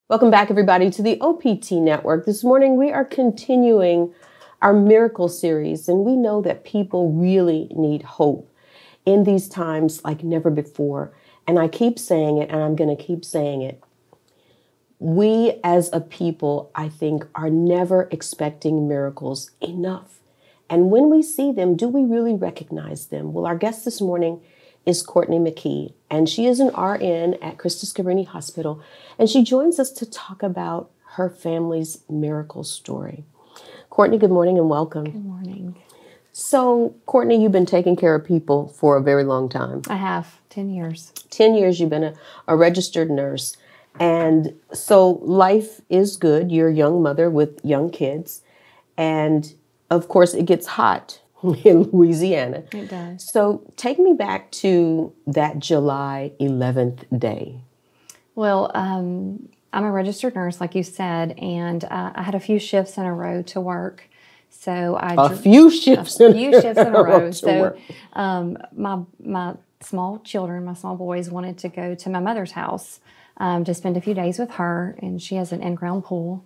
Welcome back, everybody, to the OPT Network. This morning, we are continuing our miracle series, and we know that people really need hope in these times like never before. And I keep saying it, and I'm going to keep saying it. We as a people, I think, are never expecting miracles enough. And when we see them, do we really recognize them? Well, our guest this morning is Courtney McKee, and she is an RN at Christus Cabrini Hospital, and she joins us to talk about her family's miracle story. Courtney, good morning and welcome. Good morning. So, Courtney, you've been taking care of people for a very long time. I have, 10 years. 10 years you've been a registered nurse. And so life is good. You're a young mother with young kids. And, of course, it gets hot in Louisiana. It does. So take me back to that July 11th day. Well, I'm a registered nurse, like you said, and I had a few shifts in a row to work. So a few shifts in a row. So my small children, my small boys, wanted to go to my mother's house to spend a few days with her, and she has an in-ground pool.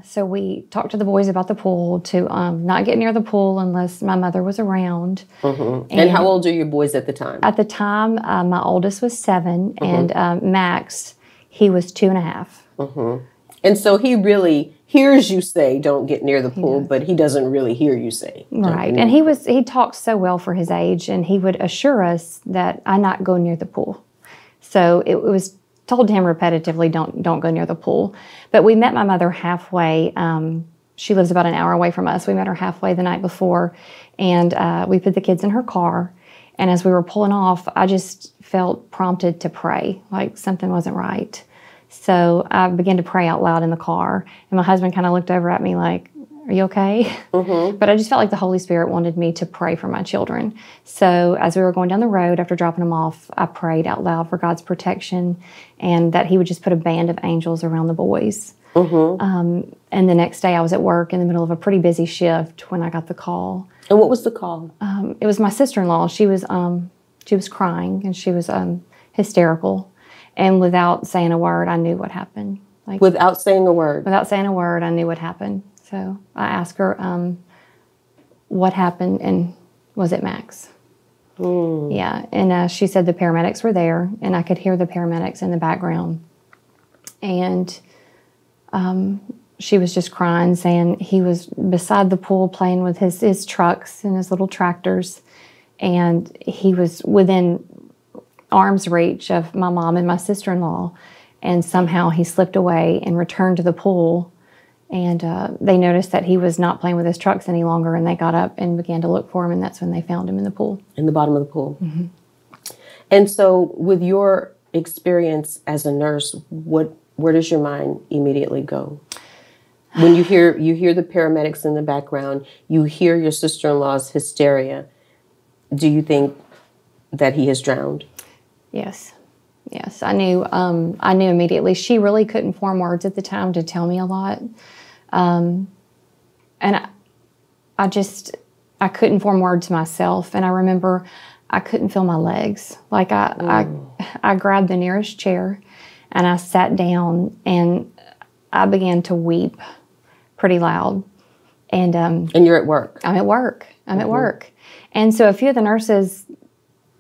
So we talked to the boys about the pool, to not get near the pool unless my mother was around. Mm-hmm. And how old are your boys at the time? At the time, my oldest was 7, and Max, he was 2.5. Mm-hmm. And so he really hears you say, don't get near the pool, but he doesn't really hear you say. Right. And he talks so well for his age, and he would assure us that I not go near the pool. So it was told to him repetitively, don't go near the pool. But we met my mother halfway. She lives about an hour away from us. We met her halfway the night before, and we put the kids in her car. And as we were pulling off, I just felt prompted to pray, like something wasn't right. So I began to pray out loud in the car, and my husband kind of looked over at me like, are you okay? Mm-hmm. But I just felt like the Holy Spirit wanted me to pray for my children. So as we were going down the road after dropping them off, I prayed out loud for God's protection and that he would just put a band of angels around the boys. Mm-hmm. And the next day I was at work in the middle of a pretty busy shift when I got the call. And what was the call? It was my sister-in-law. She was crying, and she was hysterical. And without saying a word, I knew what happened. Like, without saying a word? Without saying a word, I knew what happened. So I asked her what happened, and was it Max? Mm. Yeah, and she said the paramedics were there, and I could hear the paramedics in the background. And she was just crying, saying he was beside the pool playing with his trucks and his little tractors, and he was within arm's reach of my mom and my sister-in-law, and somehow he slipped away and returned to the pool, and they noticed that he was not playing with his trucks any longer, and they got up and began to look for him, and that's when they found him in the pool. In the bottom of the pool. Mm-hmm. And so with your experience as a nurse, where does your mind immediately go? When you hear the paramedics in the background, you hear your sister-in-law's hysteria, do you think that he has drowned? Yes. Yes, I knew immediately. She really couldn't form words at the time to tell me a lot. And I couldn't form words myself. And I remember I couldn't feel my legs. Like I grabbed the nearest chair and I sat down and I began to weep pretty loud. And you're at work? I'm at work. I'm at work. And so a few of the nurses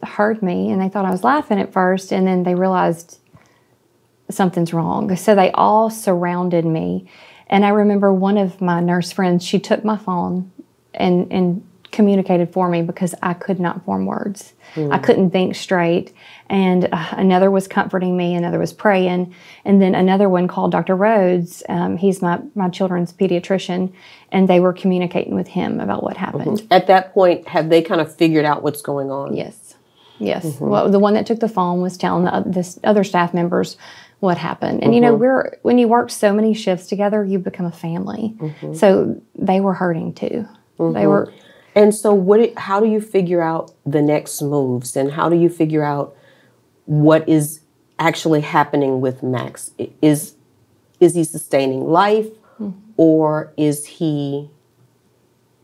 heard me, and they thought I was laughing at first, and then they realized something's wrong. So they all surrounded me. And I remember one of my nurse friends, she took my phone and communicated for me because I could not form words. I couldn't think straight. And another was comforting me, another was praying. And then another one called Dr. Rhodes. He's my children's pediatrician, and they were communicating with him about what happened. At that point, have they kind of figured out what's going on? Yes. Yes. Well, the one that took the phone was telling the other staff members what happened. And, you know, when you work so many shifts together, you become a family. So they were hurting too. They were. And so how do you figure out the next moves, and how do you figure out what is actually happening with Max? Is he sustaining life, or has he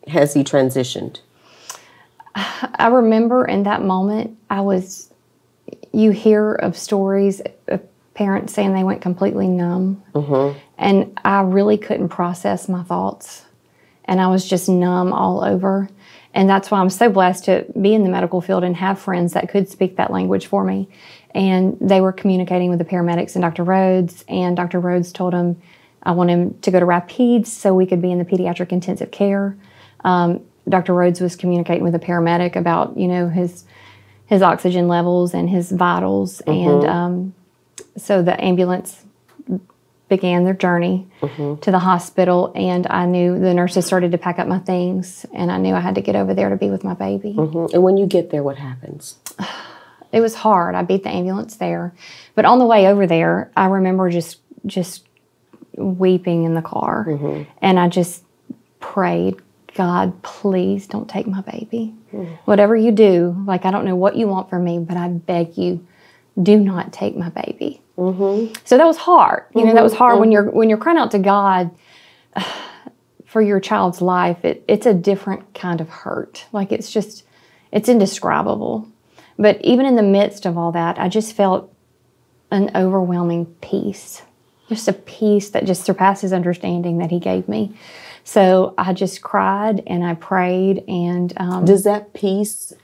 transitioned? I remember in that moment, you hear of stories of parents saying they went completely numb. And I really couldn't process my thoughts. And I was just numb all over. And that's why I'm so blessed to be in the medical field and have friends that could speak that language for me. And they were communicating with the paramedics and Dr. Rhodes. And Dr. Rhodes told him, I want him to go to Rapides so we could be in the pediatric intensive care. Dr. Rhodes was communicating with a paramedic about, you know, his oxygen levels and his vitals. And so the ambulance began their journey to the hospital, and I knew the nurses started to pack up my things, and I knew I had to get over there to be with my baby. And when you get there, what happens? It was hard. I beat the ambulance there. But on the way over there, I remember just weeping in the car. And I just prayed, God, please don't take my baby. Whatever you do, like, I don't know what you want from me, but I beg you, do not take my baby. So that was hard. You know, that was hard when you're crying out to God for your child's life. It's a different kind of hurt. Like, it's indescribable. But even in the midst of all that, I just felt an overwhelming peace. Just a peace that just surpasses understanding that He gave me. So I just cried and I prayed. And does that peace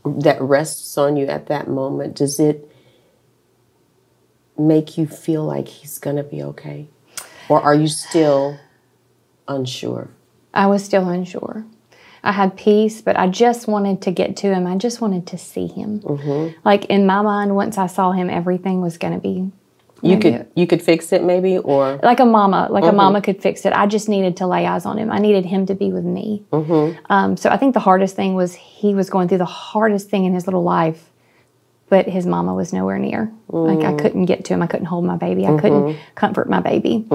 that rests on you at that moment, does it make you feel like he's going to be okay? Or are you still unsure? I was still unsure. I had peace, but I just wanted to get to him. I just wanted to see him. Like, in my mind, once I saw him, everything was going to be... You could fix it maybe, or... Like a mama could fix it. I just needed to lay eyes on him. I needed him to be with me. So I think the hardest thing was he was going through the hardest thing in his little life, but his mama was nowhere near. Like, I couldn't get to him. I couldn't hold my baby. I couldn't comfort my baby.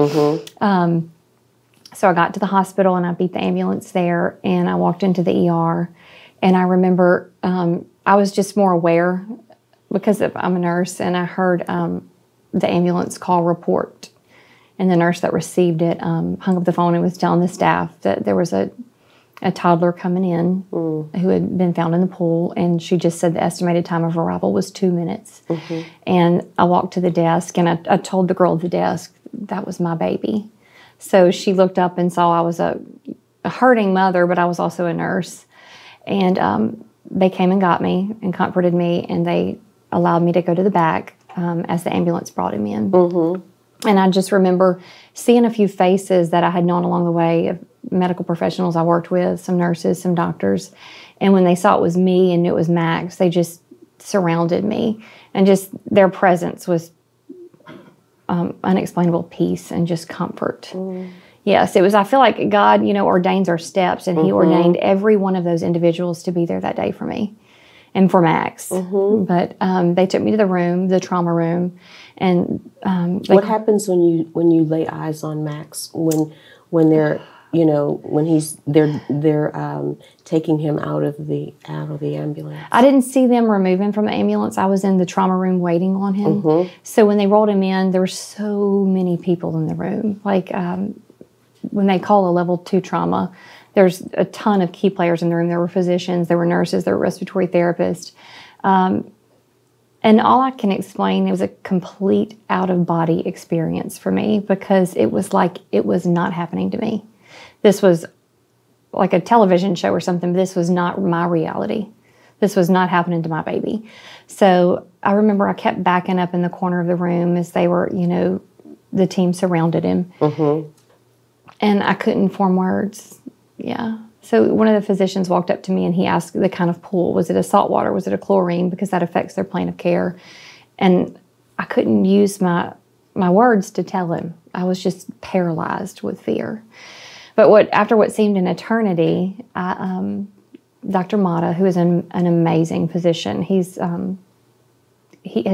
So I got to the hospital and I beat the ambulance there, and I walked into the ER. And I remember I was just more aware because I'm a nurse, and I heard the ambulance call report. And the nurse that received it hung up the phone and was telling the staff that there was a toddler coming in who had been found in the pool, and she just said the estimated time of arrival was 2 minutes. And I walked to the desk, and I told the girl at the desk that was my baby. So she looked up and saw I was a hurting mother, but I was also a nurse. And they came and got me and comforted me, and they allowed me to go to the back as the ambulance brought him in. And I just remember seeing a few faces that I had known along the way of medical professionals I worked with, some nurses, some doctors. And when they saw it was me and it was Max, they just surrounded me. And just their presence was unexplainable peace and just comfort. Yes, it was. I feel like God, you know, ordains our steps, and He ordained every one of those individuals to be there that day for me and for Max. But they took me to the room, the trauma room, and what happens when you lay eyes on Max when they're, you know, when they're taking him out of the ambulance? I didn't see them remove him from the ambulance. I was in the trauma room waiting on him. So when they rolled him in, there were so many people in the room. Like when they call a level 2 trauma, there's a ton of key players in the room. There were physicians, there were nurses, there were respiratory therapists. And all I can explain, it was a complete out-of-body experience for me, because it was like it was not happening to me. This was like a television show or something, but this was not my reality. This was not happening to my baby. So I remember I kept backing up in the corner of the room as they were, you know, the team surrounded him. And I couldn't form words. Yeah. So one of the physicians walked up to me and he asked the kind of pool. Was it a salt water? Was it a chlorine? Because that affects their plan of care. And I couldn't use my words to tell him. I was just paralyzed with fear. But after what seemed an eternity, Dr. Mata, who is an amazing physician, his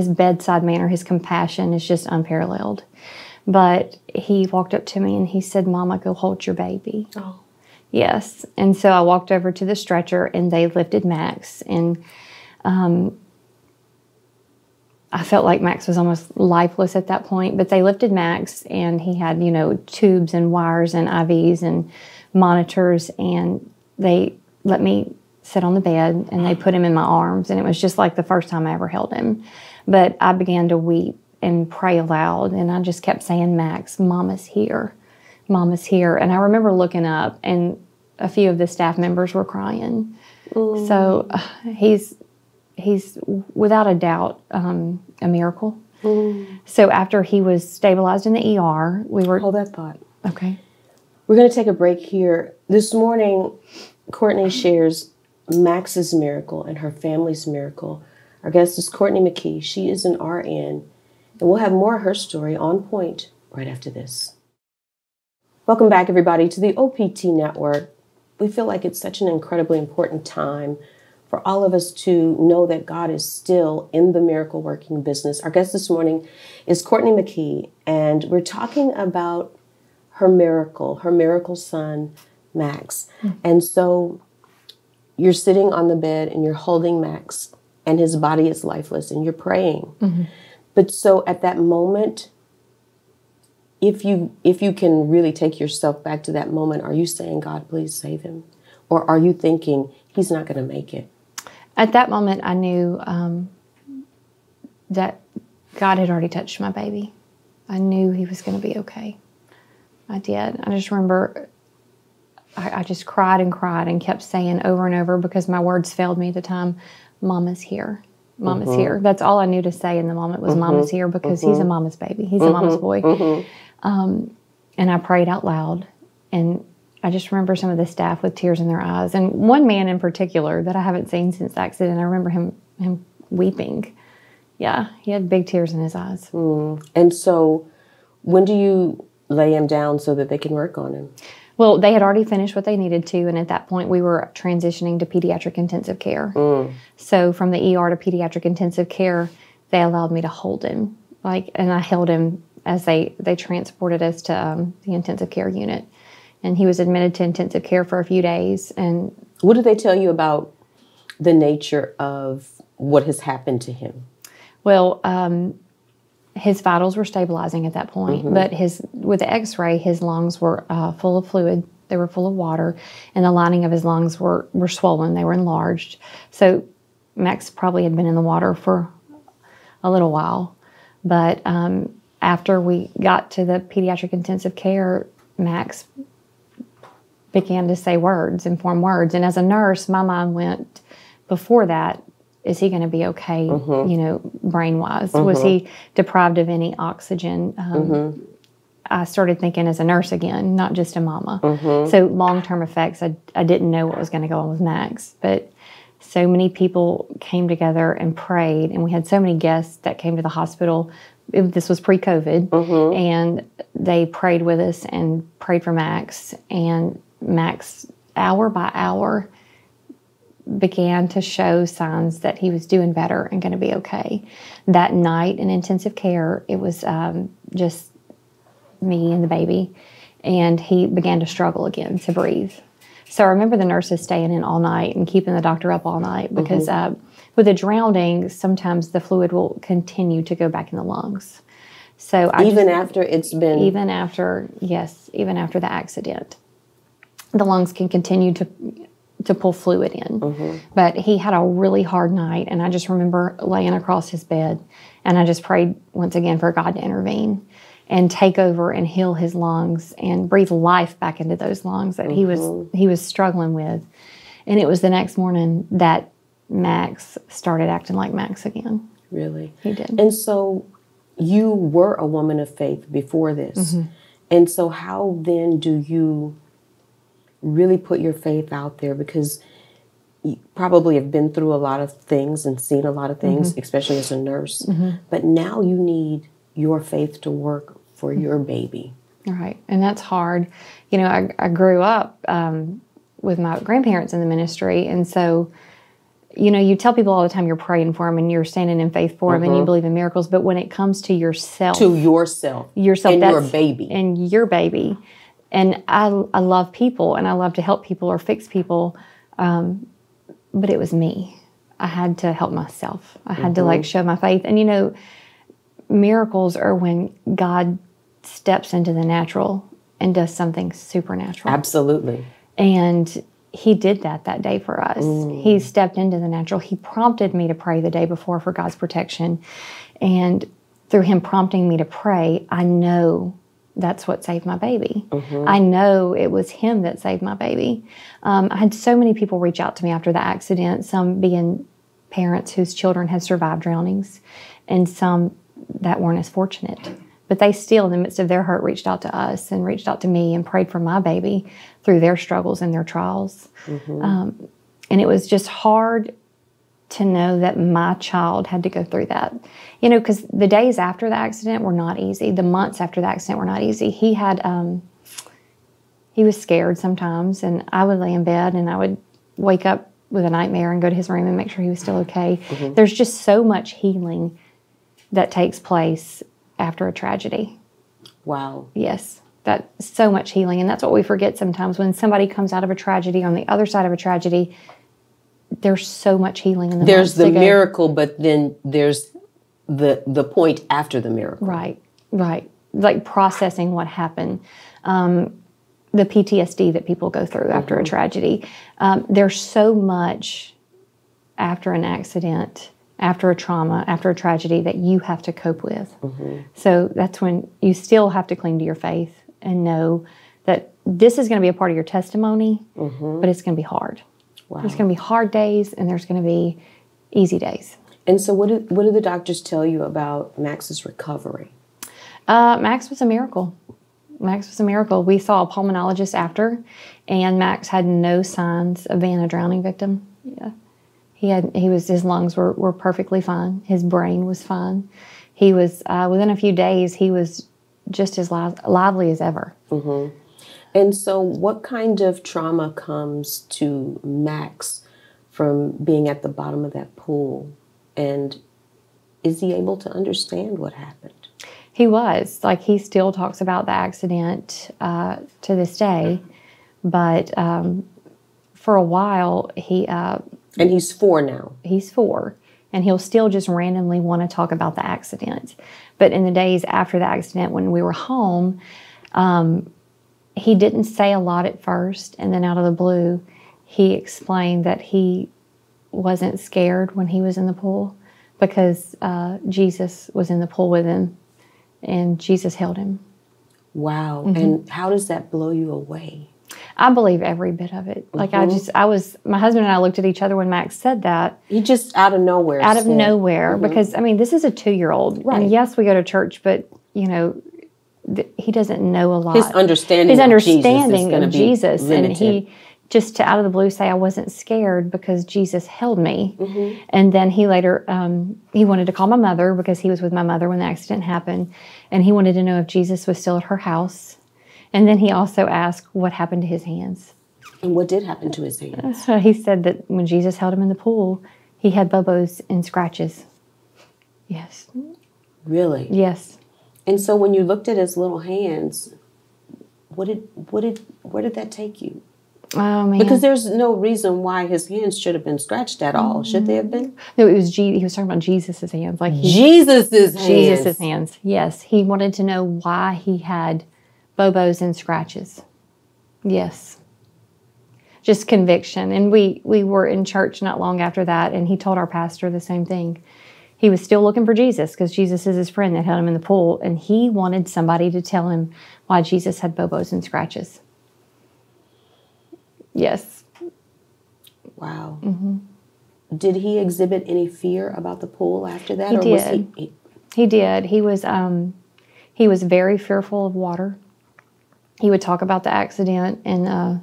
bedside manner, his compassion is just unparalleled. But he walked up to me and he said, "Mama, go hold your baby." Oh. Yes. And so I walked over to the stretcher and they lifted Max. And I felt like Max was almost lifeless at that point. But they lifted Max and he had, you know, tubes and wires and IVs and monitors. And they let me sit on the bed and they put him in my arms. And it was just like the first time I ever held him. But I began to weep and pray aloud. And I just kept saying, Max, Mama's here. Mama's here. And I remember looking up, and a few of the staff members were crying. So he's without a doubt a miracle. So after he was stabilized in the ER, we were... Hold that thought. Okay. We're going to take a break here. This morning, Courtney shares Max's miracle and her family's miracle. Our guest is Courtney McKee. She is an RN, and we'll have more of her story on point right after this. Welcome back, everybody, to the OPT Network. We feel like it's such an incredibly important time for all of us to know that God is still in the miracle working business. Our guest this morning is Courtney McKee, and we're talking about her miracle son, Max. And so you're sitting on the bed and you're holding Max, and his body is lifeless, and you're praying. But so at that moment, if you can really take yourself back to that moment, are you saying, God, please save him? Or are you thinking, he's not going to make it? At that moment, I knew that God had already touched my baby. I knew he was going to be okay. I did. I just remember I just cried and kept saying over and over, because my words failed me at the time, Mama's here. Mama's here. That's all I knew to say in the moment was Mama's here, because he's a mama's baby. He's a mama's boy. And I prayed out loud, and I just remember some of the staff with tears in their eyes. And one man in particular that I haven't seen since the accident, I remember him weeping. Yeah, he had big tears in his eyes. And so when do you lay him down so that they can work on him? Well, they had already finished what they needed to, and at that point we were transitioning to pediatric intensive care. So from the ER to pediatric intensive care, they allowed me to hold him. And I held him as they transported us to the intensive care unit. And he was admitted to intensive care for a few days. And what did they tell you about the nature of what has happened to him? Well, his vitals were stabilizing at that point, but with the x-ray, his lungs were full of fluid. They were full of water, and the lining of his lungs were swollen. They were enlarged. So Max probably had been in the water for a little while. But after we got to the pediatric intensive care, Max began to say words and form words. And as a nurse, my mind went, before that, is he going to be okay, brain-wise? Was he deprived of any oxygen? I started thinking as a nurse again, not just a mama. So long-term effects, I didn't know what was going to go on with Max. But so many people came together and prayed, and we had so many guests that came to the hospital. This was pre-COVID, and they prayed with us and prayed for Max. And Max, hour by hour, began to show signs that he was doing better and going to be okay. That night in intensive care, it was just me and the baby, and he began to struggle again to breathe. So I remember the nurses staying in all night and keeping the doctor up all night, because with a drowning, sometimes the fluid will continue to go back in the lungs. So even after the accident, the lungs can continue to pull fluid in. But he had a really hard night, and I just remember laying across his bed, and I just prayed once again for God to intervene and take over and heal his lungs and breathe life back into those lungs that he was struggling with. And it was the next morning that Max started acting like Max again. Really? He did. And so you were a woman of faith before this. And so how then do you really put your faith out there? Because you probably have been through a lot of things and seen a lot of things, especially as a nurse. But now you need your faith to work for your baby. Right. And that's hard. I grew up with my grandparents in the ministry. And so, you tell people all the time you're praying for them and you're standing in faith for them and you believe in miracles. But when it comes to yourself. To yourself. And your baby. And your baby. And I love people, and I love to help people or fix people. But it was me. I had to help myself. I had to show my faith. And miracles are when God steps into the natural and does something supernatural. Absolutely. And he did that day for us. He stepped into the natural. He prompted me to pray the day before for God's protection. And through him prompting me to pray, I know that's what saved my baby. I know it was him that saved my baby. I had so many people reach out to me after the accident, some being parents whose children had survived drownings, and some that weren't as fortunate. But they still, in the midst of their hurt, reached out to us and reached out to me and prayed for my baby through their struggles and their trials. And it was just hard to know that my child had to go through that. You know, because the days after the accident were not easy. The months after the accident were not easy. He was scared sometimes, and I would lay in bed and I would wake up with a nightmare and go to his room and make sure he was still okay. There's just so much healing that takes place after a tragedy. Wow. Yes, that's so much healing. And that's what we forget sometimes. When somebody comes out of a tragedy, on the other side of a tragedy, there's so much healing in the There's the miracle, but then there's the point after the miracle. Right. Like processing what happened. The PTSD that people go through after a tragedy. There's so much after an accident, after a trauma, after a tragedy that you have to cope with. So that's when you still have to cling to your faith and know that this is going to be a part of your testimony, but it's going to be hard. Wow. There's going to be hard days and there's going to be easy days. And so what do the doctors tell you about Max's recovery? Max was a miracle. Max was a miracle. We saw a pulmonologist after, and Max had no signs of being a drowning victim. Yeah. His lungs were perfectly fine. His brain was fine. He was, within a few days, he was just as lively as ever. And so what kind of trauma comes to Max from being at the bottom of that pool? And is he able to understand what happened? He was. Like, he still talks about the accident to this day. But for a while, and he's 4 now. He's 4. And he'll still just randomly want to talk about the accident. But in the days after the accident, when we were home, he didn't say a lot at first. And then out of the blue, he explained that he wasn't scared when he was in the pool because Jesus was in the pool with him. And Jesus held him. Wow. And how does that blow you away? I believe every bit of it. Like my husband and I looked at each other when Max said that. He just out of nowhere. Out of nowhere. Because, I mean, this is a 2-year-old. Right. And yes, we go to church, but, you know, he doesn't know a lot. His understanding of Jesus. And he just to out of the blue say, I wasn't scared because Jesus held me. And then he later, he wanted to call my mother because he was with my mother when the accident happened. And he wanted to know if Jesus was still at her house. And then he also asked what happened to his hands. And what did happen to his hands? He said that when Jesus held him in the pool, he had bobos and scratches. Yes. Really? Yes. And so when you looked at his little hands, where did that take you? Oh, man. Because there's no reason why his hands should have been scratched at all. Should they have been? No, it was he was talking about Jesus' hands. Like Jesus' hands. Jesus' hands. Yes. He wanted to know why he had bobos and scratches. Yes. Just conviction. And we were in church not long after that, and he told our pastor the same thing. He was still looking for Jesus because Jesus is his friend that held him in the pool, and he wanted somebody to tell him why Jesus had bobos and scratches. Yes. Wow. Did he exhibit any fear about the pool after that? He did. He did. He was very fearful of water. He would talk about the accident, and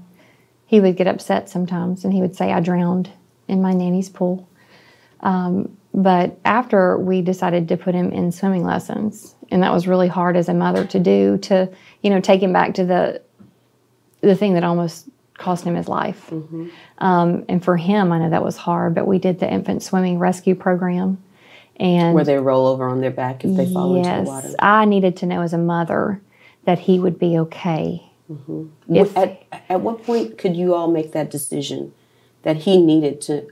he would get upset sometimes, and he would say, I drowned in my nanny's pool. But after we decided to put him in swimming lessons, and that was really hard as a mother to do, to, take him back to the thing that almost cost him his life. And for him, I know that was hard, but we did the infant swimming rescue program. And where they roll over on their back if they fall into the water. I needed to know as a mother that he would be okay. At what point could you all make that decision that he needed to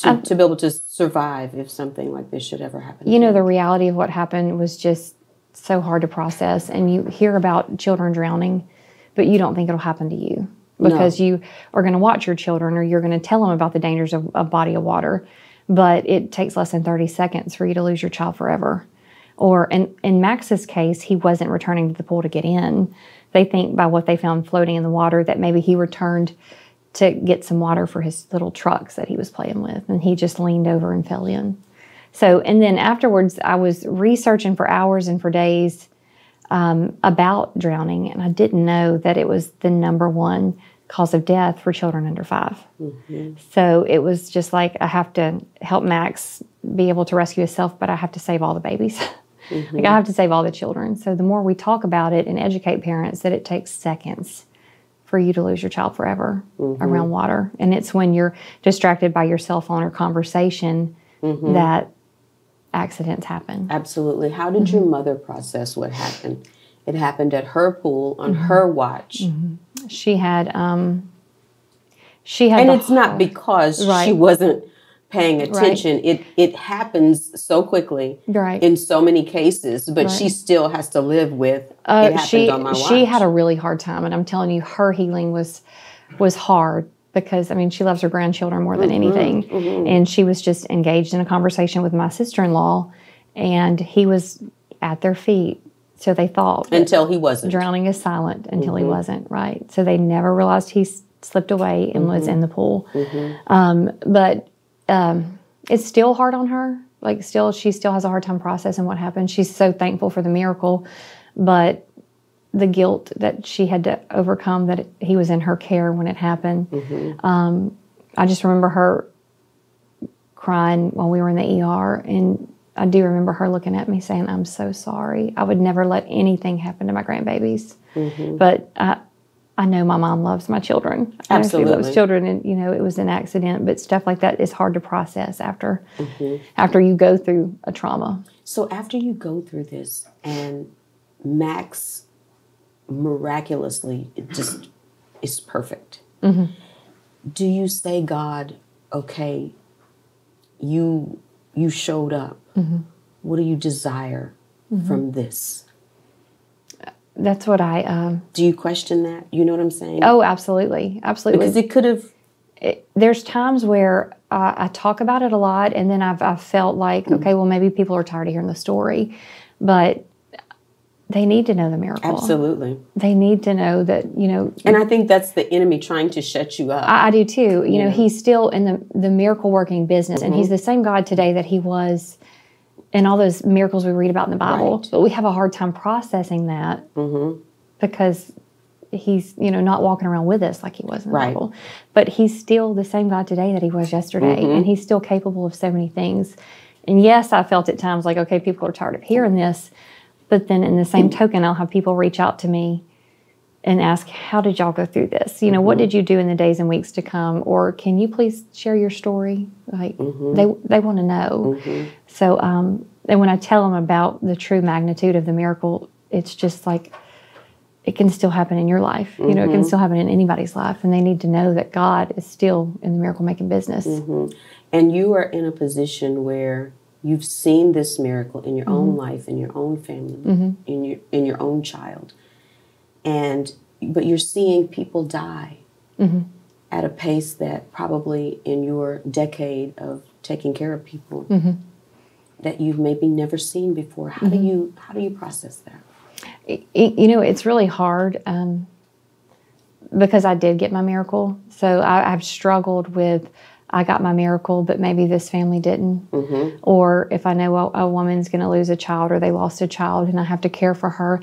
be able to survive if something like this should ever happen? The reality of what happened was just so hard to process. And you hear about children drowning, but you don't think it'll happen to you because you are going to watch your children or you're going to tell them about the dangers of a body of water. But it takes less than 30 seconds for you to lose your child forever. Or in Max's case, he wasn't returning to the pool to get in. They think by what they found floating in the water that maybe he returned to get some water for his little trucks that he was playing with, and he just leaned over and fell in. So, and then afterwards, I was researching for hours and for days about drowning, and I didn't know that it was the #1 cause of death for children under 5. So it was just like, I have to help Max be able to rescue himself, but I have to save all the babies. Like, I have to save all the children. So the more we talk about it and educate parents that it takes seconds for you to lose your child forever around water. And it's when you're distracted by your cell phone or conversation that accidents happen. Absolutely. How did your mother process what happened? It happened at her pool on her watch. She had and it's not because she wasn't paying attention. It happens so quickly in so many cases, but she still has to live with it happened on my watch. She had a really hard time, and I'm telling you, her healing was hard because, I mean, she loves her grandchildren more than anything. And she was just engaged in a conversation with my sister-in-law, and he was at their feet. So they thought. Until he wasn't. Drowning is silent until he wasn't, right? So they never realized he slipped away and was in the pool. But it's still hard on her. Like, she still has a hard time processing what happened. She's so thankful for the miracle, but the guilt that she had to overcome that he was in her care when it happened. I just remember her crying while we were in the ER, and I do remember her looking at me saying, "I'm so sorry. I would never let anything happen to my grandbabies." But I know my mom loves my children. Absolutely. She loves children, and, you know, it was an accident, but stuff like that is hard to process after you go through a trauma. So after you go through this, and Max miraculously just is perfect, do you say, God, okay, you showed up. What do you desire from this? That's what I... do you question that? You know what I'm saying? Oh, absolutely. Absolutely. Because it could have... There's times where I talk about it a lot, and then I've felt like, okay, well, maybe people are tired of hearing the story, but they need to know the miracle. Absolutely. They need to know that, you know... And I think that's the enemy trying to shut you up. I do too. You know, he's still in the miracle-working business, and he's the same God today that he was in all those miracles we read about in the Bible. But we have a hard time processing that because he's, you know, not walking around with us like he was in the Bible. But he's still the same God today that he was yesterday, and he's still capable of so many things. And yes, I felt at times like, okay, people are tired of hearing this, but then in the same token, I'll have people reach out to me and ask, how did y'all go through this? You know, what did you do in the days and weeks to come? Or can you please share your story? Like, they want to know. So, and when I tell them about the true magnitude of the miracle, it's just like, it can still happen in your life. You know, it can still happen in anybody's life. And they need to know that God is still in the miracle-making business. And you are in a position where you've seen this miracle in your own life, in your own family, in your own child. But you're seeing people die at a pace that probably in your decade of taking care of people that you've maybe never seen before. How do you process that? You know, it's really hard because I did get my miracle. So I've struggled with, I got my miracle, but maybe this family didn't. Or if I know a woman's going to lose a child, or they lost a child and I have to care for her,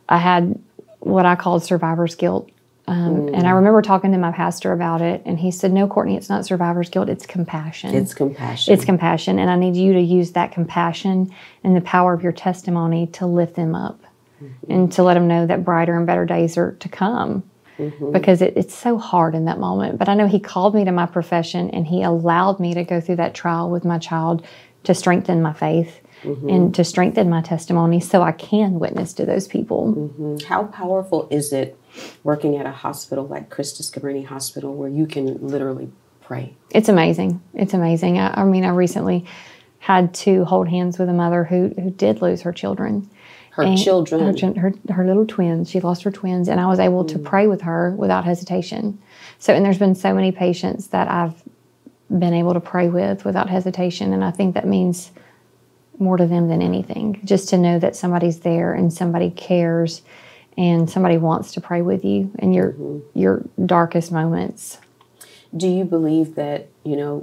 I had what I called survivor's guilt. And I remember talking to my pastor about it, and he said, no, Courtney, it's not survivor's guilt, it's compassion. It's compassion. It's compassion, and I need you to use that compassion and the power of your testimony to lift them up and to let them know that brighter and better days are to come. Because it's so hard in that moment. But I know he called me to my profession, and he allowed me to go through that trial with my child to strengthen my faith and to strengthen my testimony so I can witness to those people. How powerful is it working at a hospital like Christus Cabrini Hospital where you can literally pray? It's amazing. It's amazing. I mean, I recently had to hold hands with a mother who did lose her children. Her children. Her little twins. She lost her twins, and I was able to pray with her without hesitation. So, and there's been so many patients that I've been able to pray with without hesitation, and I think that means more to them than anything. Just to know that somebody's there and somebody cares and somebody wants to pray with you in your darkest moments. Do you believe that,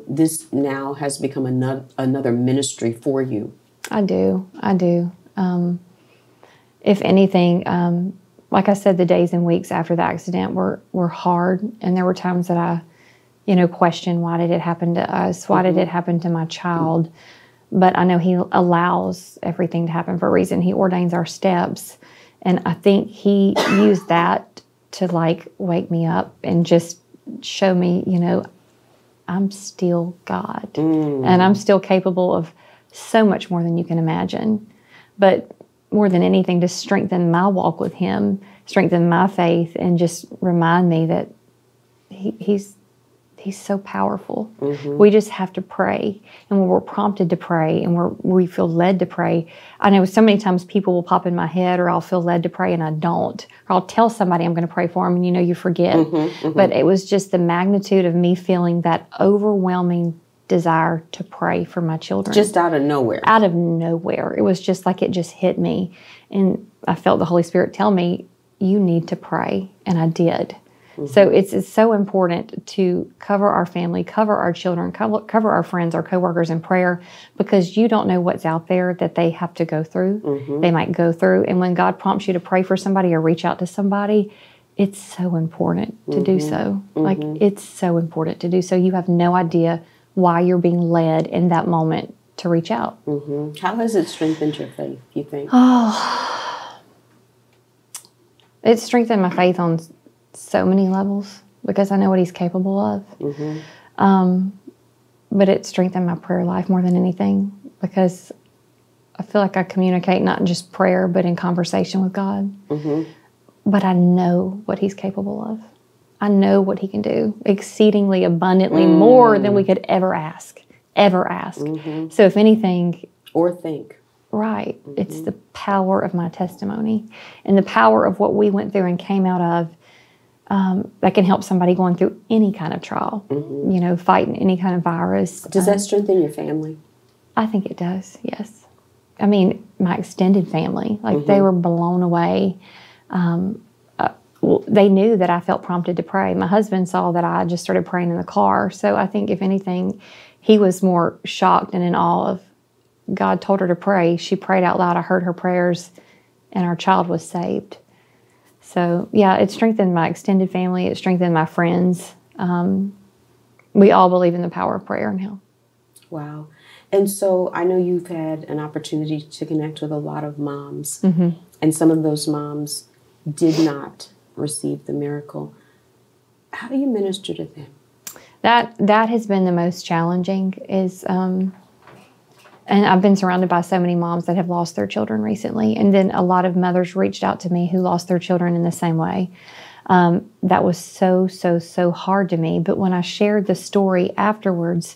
this now has become another ministry for you? I do. If anything, like I said, the days and weeks after the accident were hard, and there were times that I, questioned, why did it happen to us? Why did it happen to my child? But I know He allows everything to happen for a reason. He ordains our steps, and I think He used that to wake me up and just show me, I'm still God, and I'm still capable of so much more than you can imagine. But more than anything, to strengthen my walk with Him, strengthen my faith, and just remind me that He's so powerful. We just have to pray. And when we're prompted to pray and we feel led to pray, I know so many times people will pop in my head, or I'll feel led to pray and I don't. Or I'll tell somebody I'm going to pray for them and you forget. But it was just the magnitude of me feeling that overwhelming desire to pray for my children. Just out of nowhere. Out of nowhere. It was just like it just hit me. And I felt the Holy Spirit tell me, you need to pray. And I did. So it's so important to cover our family, cover our children, cover our friends, our coworkers in prayer, because you don't know what's out there that they have to go through. They might go through. And when God prompts you to pray for somebody or reach out to somebody, it's so important to do so. It's so important to do so. You have no idea why you're being led in that moment to reach out. How has it strengthened your faith, you think? It's strengthened my faith on so many levels because I know what He's capable of. But it strengthened my prayer life more than anything, because I feel like I communicate not in just prayer, but in conversation with God. But I know what He's capable of. I know what He can do exceedingly abundantly more than we could ever ask. So if anything... Or think. Right. It's the power of my testimony and the power of what we went through and came out of that can help somebody going through any kind of trial, fighting any kind of virus. Does that strengthen your family? I think it does, yes. I mean, my extended family, they were blown away. They knew that I felt prompted to pray. My husband saw that I just started praying in the car. So I think, if anything, he was more shocked and in awe of God told her to pray. She prayed out loud. I heard her prayers, and our child was saved. So, yeah, it strengthened my extended family. It strengthened my friends. We all believe in the power of prayer now. Wow. And so I know you've had an opportunity to connect with a lot of moms, and some of those moms did not receive the miracle. How do you minister to them? That has been the most challenging is... And I've been surrounded by so many moms that have lost their children recently. And then a lot of mothers reached out to me who lost their children in the same way. That was so hard to me. But when I shared the story afterwards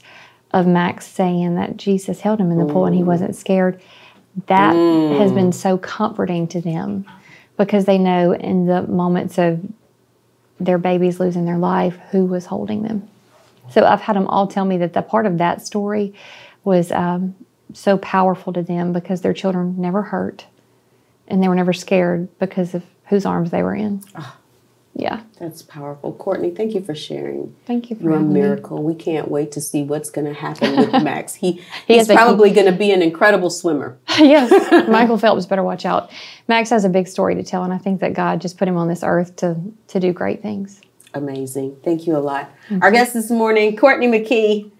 of Max saying that Jesus held him in the pool and he wasn't scared, that has been so comforting to them, because they know in the moments of their babies losing their life, who was holding them. So I've had them all tell me that the part of that story was... so powerful to them, because their children never hurt and they were never scared because of whose arms they were in. Yeah. That's powerful. Courtney, thank you for sharing. Thank you for your miracle. We can't wait to see what's going to happen with Max. He's probably going to be an incredible swimmer. Yes. Michael Phelps better watch out. Max has a big story to tell, and I think that God just put him on this earth to do great things. Amazing. Thank you a lot. Our guest this morning, Courtney McKee.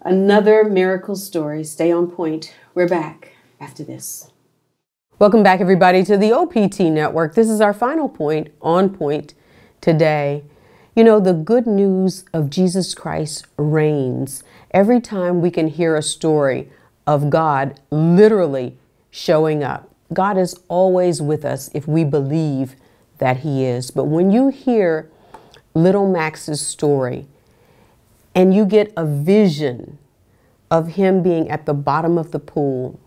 Another miracle story. Stay on point. We're back after this. Welcome back, everybody, to the OPT Network. This is our final point, on point, today. The good news of Jesus Christ reigns. Every time we can hear a story of God literally showing up. God is always with us if we believe that He is. But when you hear little Max's story, and you get a vision of him being at the bottom of the pool,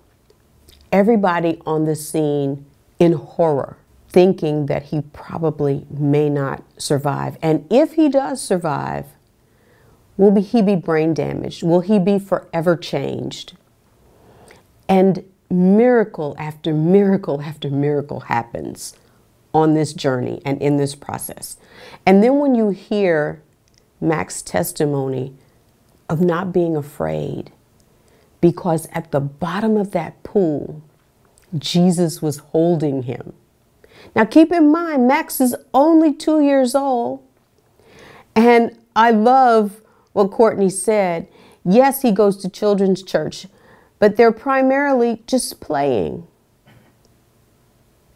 everybody on the scene in horror, thinking that he probably may not survive. And if he does survive, will he be brain damaged? Will he be forever changed? And miracle after miracle after miracle happens on this journey and in this process. And then when you hear Mac's testimony of not being afraid, because at the bottom of that pool, Jesus was holding him. Now keep in mind, Max is only 2 years old. And I love what Courtney said. Yes, he goes to children's church, but they're primarily just playing.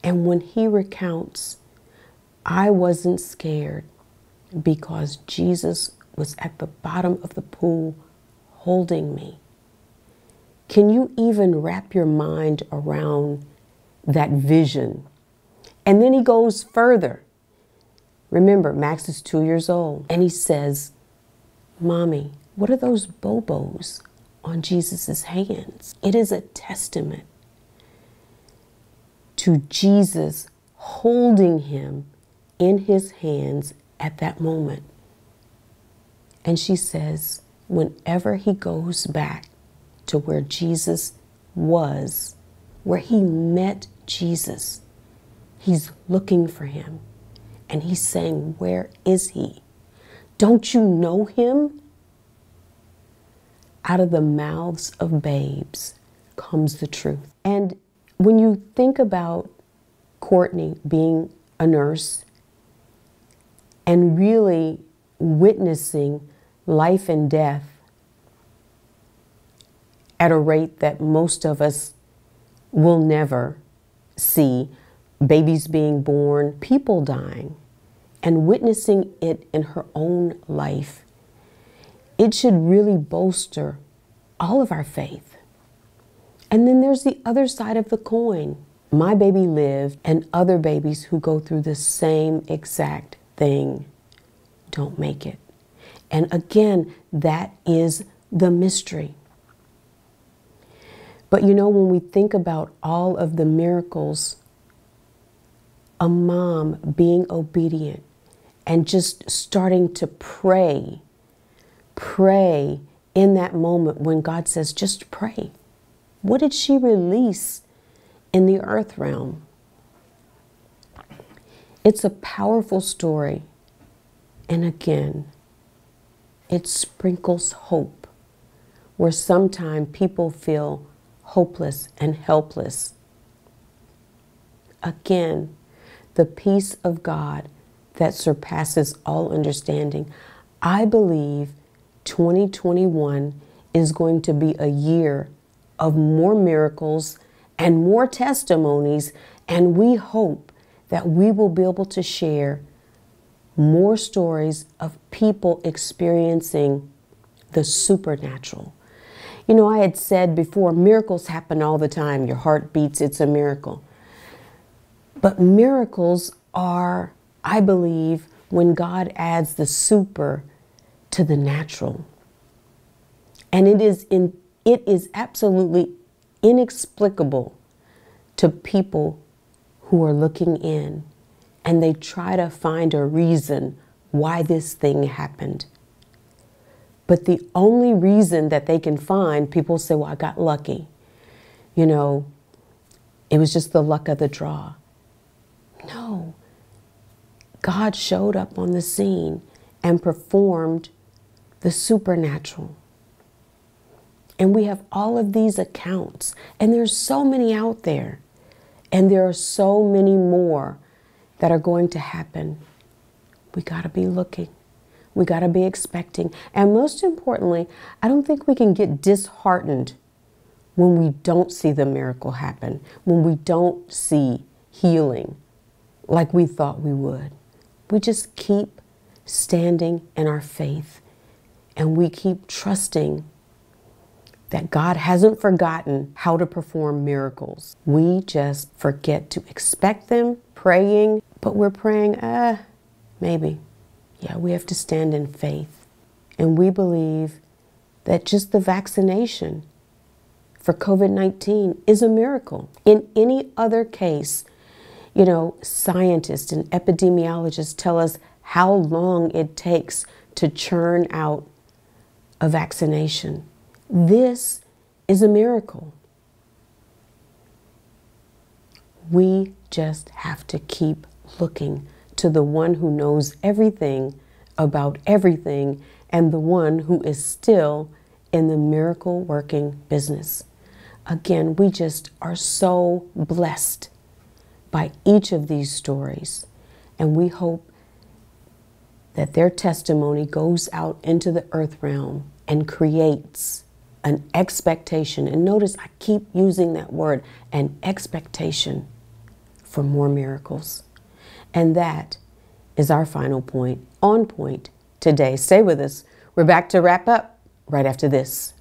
And when he recounts, I wasn't scared because Jesus was at the bottom of the pool holding me. Can you even wrap your mind around that vision? And then he goes further. Remember, Max is 2 years old, and he says, Mommy, what are those bobos on Jesus's hands? It is a testament to Jesus holding him in his hands at that moment. And she says, whenever he goes back to where Jesus was, where he met Jesus, he's looking for him. And he's saying, where is he? Don't you know him? Out of the mouths of babes comes the truth. And when you think about Courtney being a nurse and really witnessing life and death at a rate that most of us will never see, babies being born, people dying, and witnessing it in her own life, it should really bolster all of our faith. And then there's the other side of the coin. My baby lived, and other babies who go through the same exact thing don't make it. And again, that is the mystery. But you know, when we think about all of the miracles, a mom being obedient and just starting to pray in that moment when God says, just pray. What did she release in the earth realm? It's a powerful story. And again, it sprinkles hope where sometimes people feel hopeless and helpless. Again, the peace of God that surpasses all understanding. I believe 2021 is going to be a year of more miracles and more testimonies, and we hope that we will be able to share more stories of people experiencing the supernatural. You know, I had said before, miracles happen all the time. Your heart beats, it's a miracle. But miracles are, I believe, when God adds the super to the natural. And it is absolutely inexplicable to people who are looking in, and they try to find a reason why this thing happened. But the only reason that they can find, people say, well, I got lucky. You know, it was just the luck of the draw. No. God showed up on the scene and performed the supernatural. And we have all of these accounts, and there's so many out there, and there are so many more that are going to happen. We got to be looking. We got to be expecting. And most importantly, I don't think we can get disheartened when we don't see the miracle happen, when we don't see healing like we thought we would. We just keep standing in our faith, and we keep trusting that God hasn't forgotten how to perform miracles. We just forget to expect them, praying, but we're praying, maybe. Yeah, we have to stand in faith. And we believe that just the vaccination for COVID-19 is a miracle. In any other case, you know, scientists and epidemiologists tell us how long it takes to churn out a vaccination. This is a miracle. We just have to keep looking to the one who knows everything about everything and the one who is still in the miracle working business. Again, we just are so blessed by each of these stories, and we hope that their testimony goes out into the earth realm and creates an expectation. And notice I keep using that word, an expectation for more miracles. And that is our final point, on point today. Stay with us. We're back to wrap up right after this.